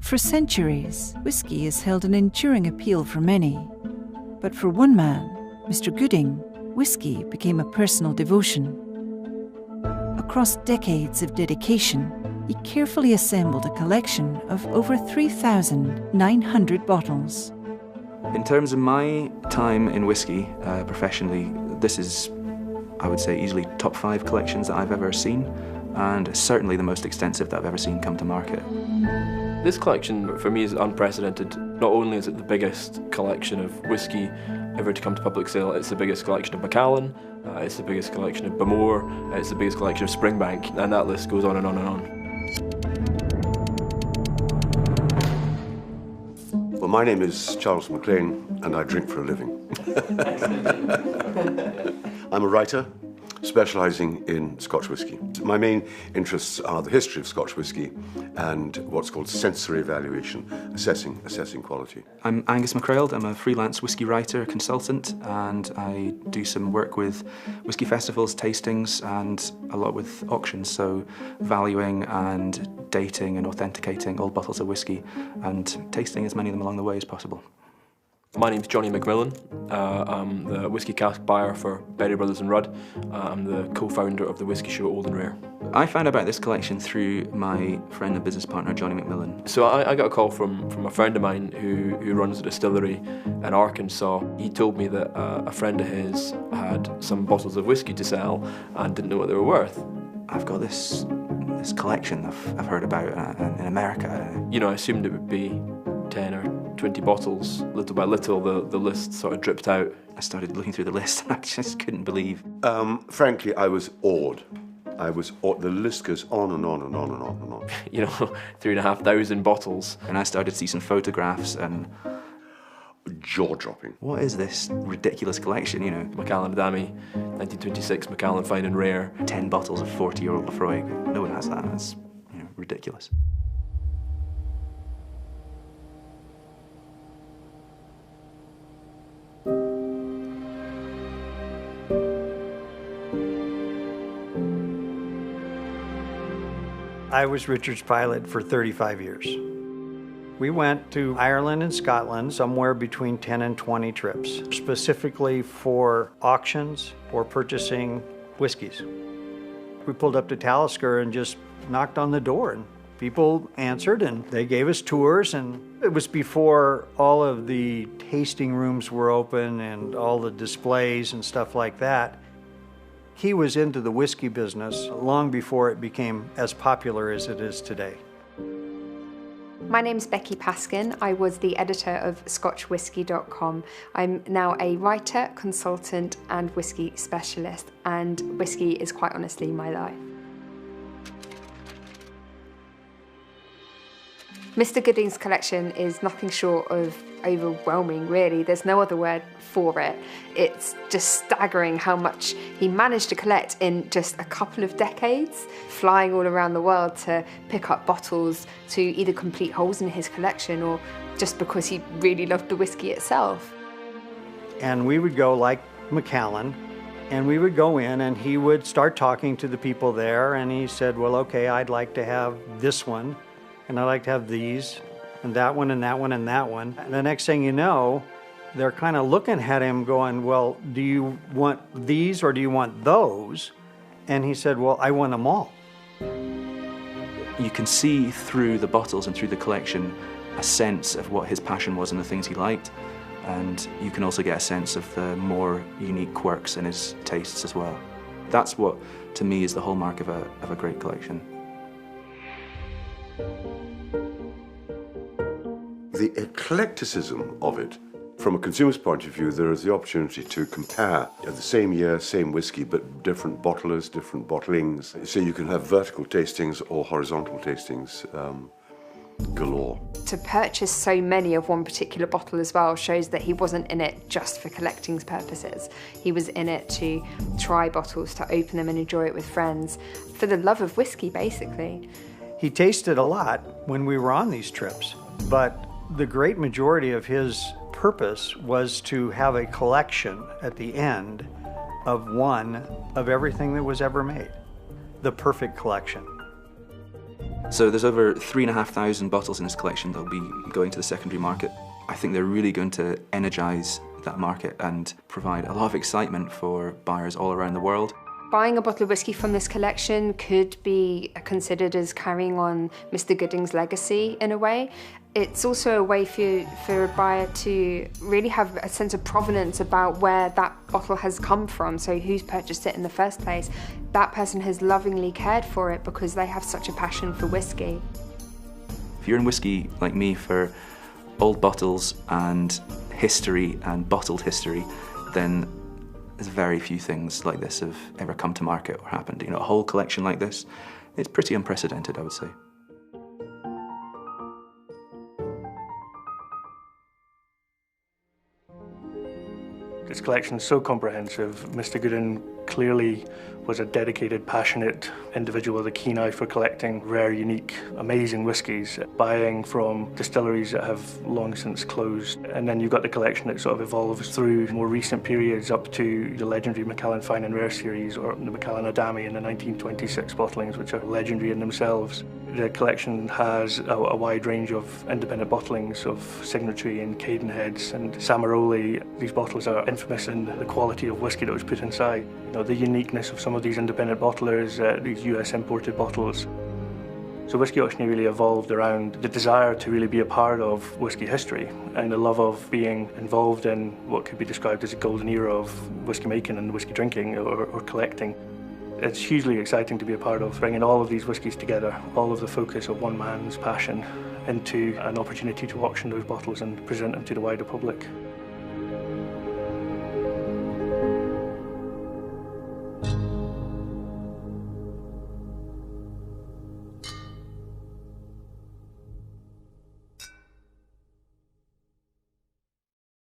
For centuries, whisky has held an enduring appeal for many. But for one man, Mr. Gooding, whisky became a personal devotion. Across decades of dedication, he carefully assembled a collection of over 3,900 bottles. In terms of my time in whisky, professionally, this is, I would say, easily top 5 collections that I've ever seen, and certainly the most extensive that I've ever seen come to market. This collection, for me, is unprecedented. Not only is it the biggest collection of whisky ever to come to public sale, it's the biggest collection of Macallan, it's the biggest collection of Bowmore, it's the biggest collection of Springbank, and that list goes on and on and on. Well, my name is Charles MacLean, and I drink for a living. I'm a writer, specialising in Scotch whisky. My main interests are the history of Scotch whisky and what's called sensory evaluation, assessing quality. I'm Angus McCrailed. I'm a freelance whisky writer, consultant, and I do some work with whisky festivals, tastings, and a lot with auctions, so valuing and dating and authenticating old bottles of whisky and tasting as many of them along the way as possible. My name's Johnny McMillan. I'm the whisky cask buyer for Berry Brothers and Rudd. I'm the co-founder of the whisky show Old and Rare. I found out about this collection through my friend and business partner, Johnny McMillan. So I got a call from a friend of mine who runs a distillery in Arkansas. He told me that a friend of his had some bottles of whisky to sell and didn't know what they were worth. I've got this collection I've heard about in America. You know, I assumed it would be 10 or 20 bottles. Little by little, the list sort of dripped out. I started looking through the list and I just couldn't believe. Frankly, I was awed. The list goes on and on and on and on and on. You know, 3,500 bottles. And I started to see some photographs and... jaw-dropping. What is this ridiculous collection, you know? Macallan Adami, 1926, Macallan Fine and Rare. 10 bottles of 40-year-old Lafroig. No one has that. That's, ridiculous. I was Richard's pilot for 35 years. We went to Ireland and Scotland, somewhere between 10 and 20 trips, specifically for auctions or purchasing whiskeys. We pulled up to Talisker and just knocked on the door, and people answered and they gave us tours, and it was before all of the tasting rooms were open and all the displays and stuff like that. He was into the whiskey business long before it became as popular as it is today. My name's Becky Paskin. I was the editor of ScotchWhisky.com. I'm now a writer, consultant, and whisky specialist, and whisky is quite honestly my life. Mr. Gooding's collection is nothing short of overwhelming, really. There's no other word for it. It's just staggering how much he managed to collect in just a couple of decades, flying all around the world to pick up bottles to either complete holes in his collection or just because he really loved the whiskey itself. And we would go like Macallan, and we would go in and he would start talking to the people there, and he said, well, okay, I'd like to have this one, and I'd like to have these, and that one, and that one, and that one. And the next thing you know, they're kind of looking at him going, well, do you want these or do you want those? And he said, well, I want them all. You can see through the bottles and through the collection a sense of what his passion was and the things he liked. And you can also get a sense of the more unique quirks in his tastes as well. That's what, to me, is the hallmark of a great collection. The eclecticism of it, from a consumer's point of view, there is the opportunity to compare the same year, same whiskey, but different bottlers, different bottlings. So you can have vertical tastings or horizontal tastings galore. To purchase so many of one particular bottle as well shows that he wasn't in it just for collecting purposes. He was in it to try bottles, to open them and enjoy it with friends, for the love of whiskey, basically. He tasted a lot when we were on these trips, but the great majority of his purpose was to have a collection at the end of one of everything that was ever made. The perfect collection. So there's over 3,500 bottles in his collection that'll be going to the secondary market. I think they're really going to energise that market and provide a lot of excitement for buyers all around the world. Buying a bottle of whiskey from this collection could be considered as carrying on Mr. Gooding's legacy in a way. It's also a way for a buyer to really have a sense of provenance about where that bottle has come from, so who's purchased it in the first place. That person has lovingly cared for it because they have such a passion for whiskey. If you're in whiskey like me for old bottles and history and bottled history, then there's very few things like this have ever come to market or happened. You know, a whole collection like this, it's pretty unprecedented, I would say. This collection is so comprehensive. Mr. Gooding clearly was a dedicated, passionate individual with a keen eye for collecting rare, unique, amazing whiskies, buying from distilleries that have long since closed. And then you've got the collection that sort of evolves through more recent periods up to the legendary Macallan Fine and Rare series, or the Macallan Adami in the 1926 bottlings, which are legendary in themselves. The collection has a wide range of independent bottlings of Signatory and Cadenheads and Samaroli. These bottles are infamous in the quality of whiskey that was put inside. You know, the uniqueness of some of these independent bottlers, these US imported bottles. So Whisky Auctioneer really evolved around the desire to really be a part of whisky history and the love of being involved in what could be described as a golden era of whisky making and whisky drinking or collecting. It's hugely exciting to be a part of, bringing all of these whiskies together, all of the focus of one man's passion into an opportunity to auction those bottles and present them to the wider public.